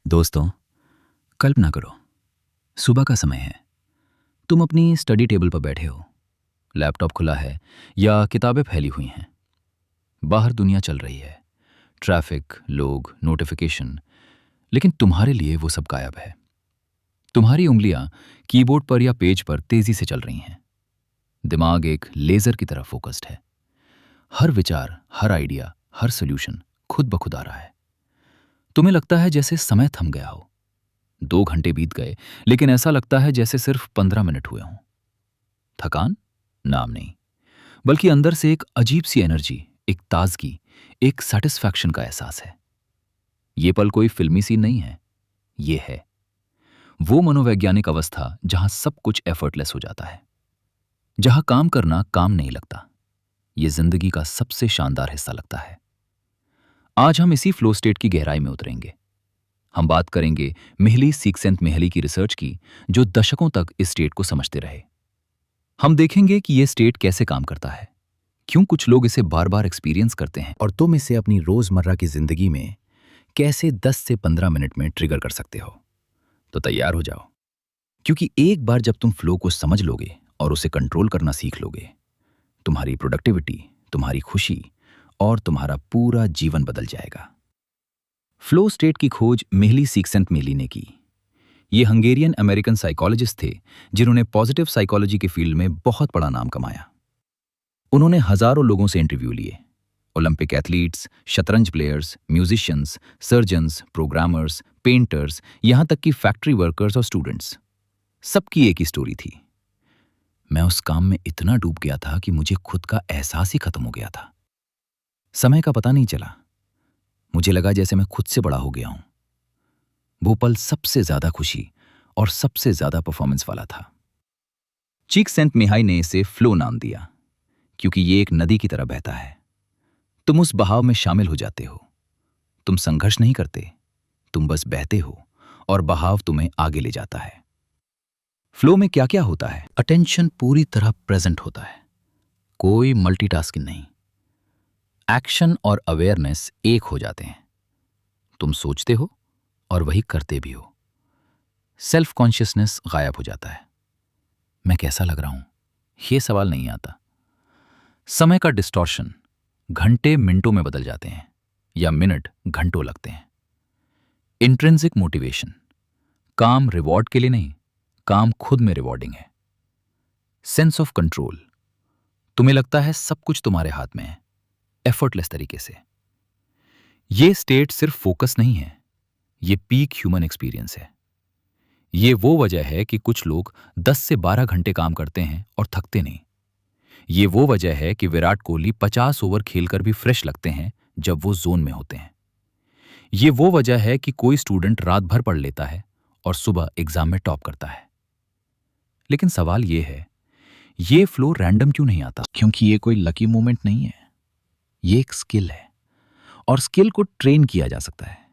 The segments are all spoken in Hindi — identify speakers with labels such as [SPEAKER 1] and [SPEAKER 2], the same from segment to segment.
[SPEAKER 1] दोस्तों, कल्पना करो, सुबह का समय है। तुम अपनी स्टडी टेबल पर बैठे हो, लैपटॉप खुला है या किताबें फैली हुई हैं। बाहर दुनिया चल रही है, ट्रैफिक, लोग, नोटिफिकेशन, लेकिन तुम्हारे लिए वो सब गायब है। तुम्हारी उंगलियां कीबोर्ड पर या पेज पर तेजी से चल रही हैं। दिमाग एक लेजर की तरह फोकस्ड है। हर विचार, हर आइडिया, हर सोल्यूशन खुद ब खुद आ रहा है। तुम्हें लगता है जैसे समय थम गया हो। 2 घंटे बीत गए, लेकिन ऐसा लगता है जैसे सिर्फ 15 मिनट हुए हों। थकान? नाम नहीं, बल्कि अंदर से एक अजीब सी एनर्जी, एक ताजगी, एक सेटिस्फैक्शन का एहसास है। ये पल कोई फिल्मी सीन नहीं है, ये है वो मनोवैज्ञानिक अवस्था जहां सब कुछ एफर्टलेस हो जाता है, जहां काम करना काम नहीं लगता, ये जिंदगी का सबसे शानदार हिस्सा लगता है। आज हम इसी फ्लो स्टेट की गहराई में उतरेंगे। हम बात करेंगे मिहली सीक्सेंट-मिहली की रिसर्च की, जो दशकों तक इस स्टेट को समझते रहे। हम देखेंगे कि यह स्टेट कैसे काम करता है, क्यों कुछ लोग इसे बार बार एक्सपीरियंस करते हैं, और तुम इसे अपनी रोजमर्रा की जिंदगी में कैसे 10 से 15 मिनट में ट्रिगर कर सकते हो। तो तैयार हो जाओ, क्योंकि एक बार जब तुम फ्लो को समझ लोगे और उसे कंट्रोल करना सीख लोगे, तुम्हारी प्रोडक्टिविटी, तुम्हारी खुशी और तुम्हारा पूरा जीवन बदल जाएगा। फ्लो स्टेट की खोज मिहली सीक्सेंट-मिहली ने की। ये हंगेरियन अमेरिकन साइकोलॉजिस्ट थे जिन्होंने पॉजिटिव साइकोलॉजी के फील्ड में बहुत बड़ा नाम कमाया। उन्होंने हजारों लोगों से इंटरव्यू लिए, ओलंपिक एथलीट्स, शतरंज players, musicians, surgeons, programmers, painters, यहां तक कि फैक्ट्री वर्कर्स और स्टूडेंट्स। सबकी एक ही स्टोरी थी। मैं उस काम में इतना डूब गया था कि मुझे खुद का एहसास ही खत्म हो गया था। समय का पता नहीं चला। मुझे लगा जैसे मैं खुद से बड़ा हो गया हूं। वो पल सबसे ज्यादा खुशी और सबसे ज्यादा परफॉर्मेंस वाला था। चीक्सेंट-मिहाई ने इसे फ्लो नाम दिया, क्योंकि ये एक नदी की तरह बहता है। तुम उस बहाव में शामिल हो जाते हो। तुम संघर्ष नहीं करते, तुम बस बहते हो और बहाव तुम्हें आगे ले जाता है। फ्लो में क्या क्या होता है? अटेंशन पूरी तरह प्रेजेंट होता है, कोई मल्टीटास्किंग नहीं। एक्शन और अवेयरनेस एक हो जाते हैं। तुम सोचते हो और वही करते भी हो। सेल्फ कॉन्शियसनेस गायब हो जाता है। मैं कैसा लग रहा हूं, यह सवाल नहीं आता। समय का डिस्टॉर्शन, घंटे मिनटों में बदल जाते हैं या मिनट घंटों लगते हैं। इंट्रिंसिक मोटिवेशन, काम रिवॉर्ड के लिए नहीं, काम खुद में रिवॉर्डिंग है। सेंस ऑफ कंट्रोल, तुम्हें लगता है सब कुछ तुम्हारे हाथ में है, एफर्टलेस तरीके से। यह स्टेट सिर्फ फोकस नहीं है, यह पीक ह्यूमन एक्सपीरियंस है। यह वो वजह है कि कुछ लोग 10 से 12 घंटे काम करते हैं और थकते नहीं। ये वो वजह है कि विराट कोहली 50 ओवर खेलकर भी फ्रेश लगते हैं जब वो जोन में होते हैं। ये वो वजह है कि कोई स्टूडेंट रात भर पढ़ लेता है और सुबह एग्जाम में टॉप करता है। लेकिन सवाल ये है, ये फ्लो रैंडम क्यों नहीं आता? क्योंकि ये कोई लकी मोमेंट नहीं है, ये एक स्किल है, और स्किल को ट्रेन किया जा सकता है।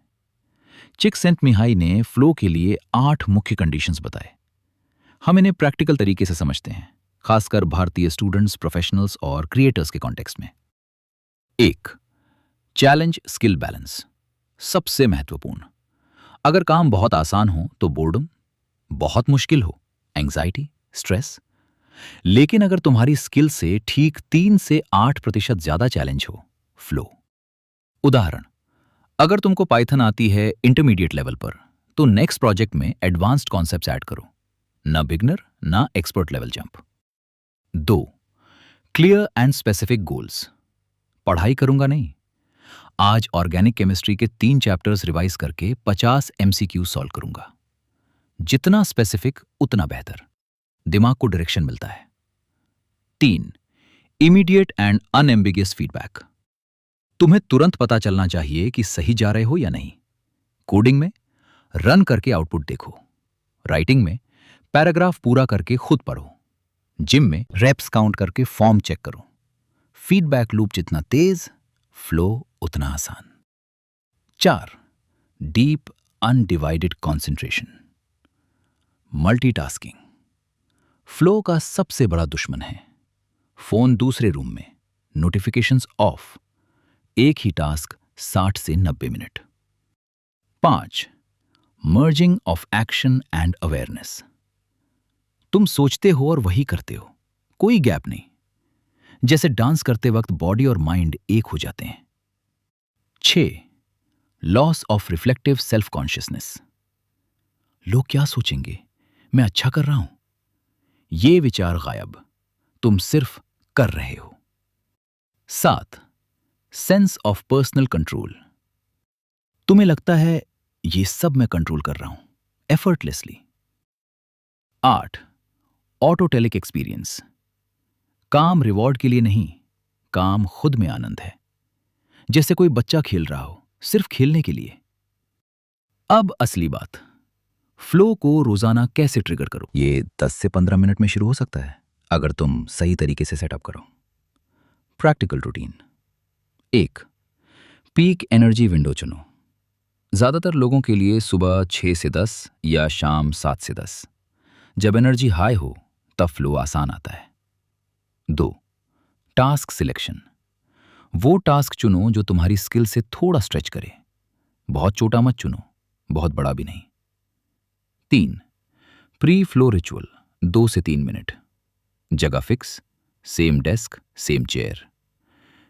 [SPEAKER 1] चिक-सेंट-मिहाई ने फ्लो के लिए 8 मुख्य कंडीशंस बताए। हम इन्हें प्रैक्टिकल तरीके से समझते हैं, खासकर भारतीय स्टूडेंट्स, प्रोफेशनल्स और क्रिएटर्स के कॉन्टेक्स्ट में। 1. चैलेंज स्किल बैलेंस, सबसे महत्वपूर्ण। अगर काम बहुत आसान हो तो बोर्डम, बहुत मुश्किल हो एंग्जाइटी, स्ट्रेस। लेकिन अगर तुम्हारी स्किल से ठीक 3 से 8% ज्यादा चैलेंज हो, फ्लो। उदाहरण, अगर तुमको पाइथन आती है इंटरमीडिएट लेवल पर, तो नेक्स्ट प्रोजेक्ट में एडवांस्ड कॉन्सेप्ट्स ऐड करो, ना बिगनर ना expert level jump. 2. Clear and specific goals, पढ़ाई करूंगा नहीं, आज ऑर्गेनिक केमिस्ट्री के 3 चैप्टर्स रिवाइज करके 50 MCQ सॉल्व करूंगा। जितना स्पेसिफिक उतना बेहतर, दिमाग को डायरेक्शन मिलता है। 3. इमीडिएट एंड अनएम्बिगियस फीडबैक, तुम्हें तुरंत पता चलना चाहिए कि सही जा रहे हो या नहीं। कोडिंग में रन करके आउटपुट देखो, राइटिंग में पैराग्राफ पूरा करके खुद पढ़ो, जिम में रेप्स काउंट करके फॉर्म चेक करो। फीडबैक लूप जितना तेज, फ्लो उतना आसान। 4. Deep undivided concentration, multitasking flow का सबसे बड़ा दुश्मन है। फोन दूसरे रूम में, नोटिफिकेशंस ऑफ, एक ही टास्क 60 से 90 minute. 5. Merging of action and awareness. तुम सोचते हो और वही करते हो, कोई गैप नहीं। जैसे डांस करते वक्त बॉडी और माइंड एक हो जाते हैं। 6. Loss of reflective self consciousness. लोग क्या सोचेंगे, मैं अच्छा कर रहा हूं, ये विचार गायब, तुम सिर्फ कर रहे हो। 7. Sense of personal control. तुम्हें लगता है ये सब मैं कंट्रोल कर रहा हूं, एफर्टलेसली। 8. ऑटोटेलिक एक्सपीरियंस। काम रिवॉर्ड के लिए नहीं, काम खुद में आनंद है। जैसे कोई बच्चा खेल रहा हो, सिर्फ खेलने के लिए। अब असली बात, फ्लो को रोजाना कैसे ट्रिगर करो। ये 10 से 15 मिनट में शुरू हो सकता है, अगर तुम सही तरीके से सेटअप करो। Practical routine. 1. Peak energy window चुनो। ज्यादातर लोगों के लिए सुबह 6 से 10 या शाम 7 से 10। जब एनर्जी हाई हो तब फ्लो आसान आता है। 2. Task selection. वो टास्क चुनो जो तुम्हारी स्किल से थोड़ा स्ट्रेच करे। बहुत छोटा मत चुनो, बहुत बड़ा भी नहीं। 3. प्री फ्लो रिचुअल, 2 से 3 मिनट। जगह fix, same desk, same chair.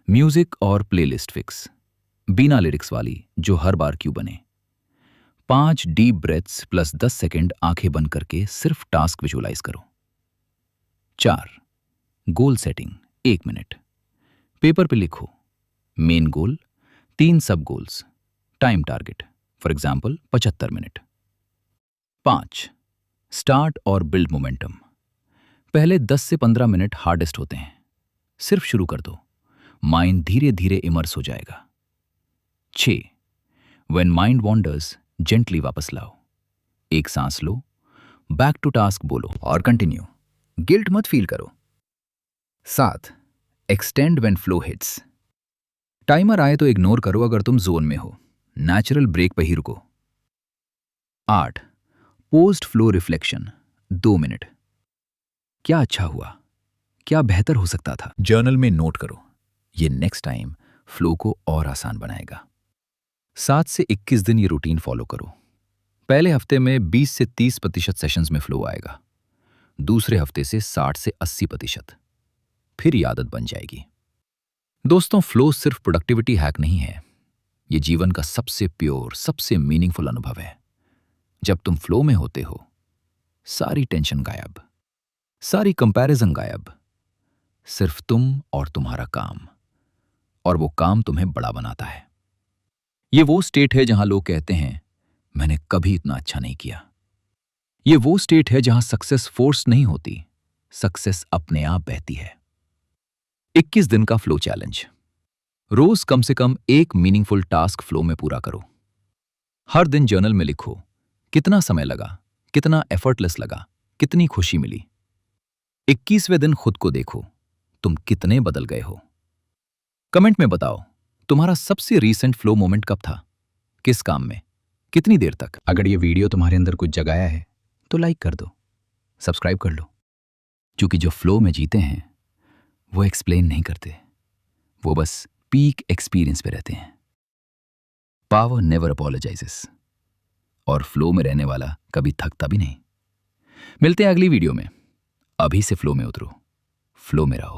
[SPEAKER 1] Music और प्लेलिस्ट फिक्स, बिना लिरिक्स वाली, जो हर बार क्यों बने। 5 डीप ब्रेथ्स प्लस 10 सेकंड आंखें बंद करके सिर्फ टास्क विजुअलाइज करो। 4. Goal setting, 1 minute. पेपर पे लिखो मेन गोल, 3 सब goals, time target, for example 75 minute. 5. Start और बिल्ड मोमेंटम। पहले 10 से 15 मिनट हार्डेस्ट होते हैं, सिर्फ शुरू कर दो, माइंड धीरे धीरे इमर्स हो जाएगा। 6. व्हेन माइंड वॉन्डर्स, जेंटली वापस लाओ। एक सांस लो, बैक टू टास्क बोलो और कंटिन्यू। गिल्ट मत फील करो। 7. Extend when flow hits. Timer आए तो इग्नोर करो अगर तुम जोन में हो, नेचुरल ब्रेक पर ही रुको। 8. Post flow reflection, 2 minute. क्या अच्छा हुआ, क्या बेहतर हो सकता था, जर्नल में नोट करो। ये नेक्स्ट टाइम फ्लो को और आसान बनाएगा। 7 से 21 दिन ये रूटीन फॉलो करो। पहले हफ्ते में 20 से 30% सेशंस में फ्लो आएगा, दूसरे हफ्ते से 60 से 80%। फिर ये आदत बन जाएगी। दोस्तों, फ्लो सिर्फ प्रोडक्टिविटी हैक नहीं है, ये जीवन का सबसे प्योर, सबसे मीनिंगफुल अनुभव है। जब तुम फ्लो में होते हो, सारी टेंशन गायब, सारी कंपैरिजन गायब, सिर्फ तुम और तुम्हारा काम, और वो काम तुम्हें बड़ा बनाता है। ये वो स्टेट है जहां लोग कहते हैं मैंने कभी इतना अच्छा नहीं किया। ये वो स्टेट है जहां सक्सेस फोर्स नहीं होती, सक्सेस अपने आप बहती है। 21 दिन का फ्लो चैलेंज। रोज कम से कम एक मीनिंगफुल टास्क फ्लो में पूरा करो। हर दिन जर्नल में लिखो कितना समय लगा, कितना एफर्टलेस लगा, कितनी खुशी मिली। 21वें दिन खुद को देखो, तुम कितने बदल गए हो। कमेंट में बताओ तुम्हारा सबसे रीसेंट फ्लो मोमेंट कब था, किस काम में, कितनी देर तक। अगर ये वीडियो तुम्हारे अंदर कुछ जगाया है तो लाइक कर दो, सब्सक्राइब कर लो, क्योंकि जो फ्लो में जीते हैं वो एक्सप्लेन नहीं करते, वो बस पीक एक्सपीरियंस पे रहते हैं। पावर नेवर अपोलोजाइजेस, और फ्लो में रहने वाला कभी थकता भी नहीं। मिलते हैं अगली वीडियो में। अभी से फ्लो में उतरो, फ्लो में रहो।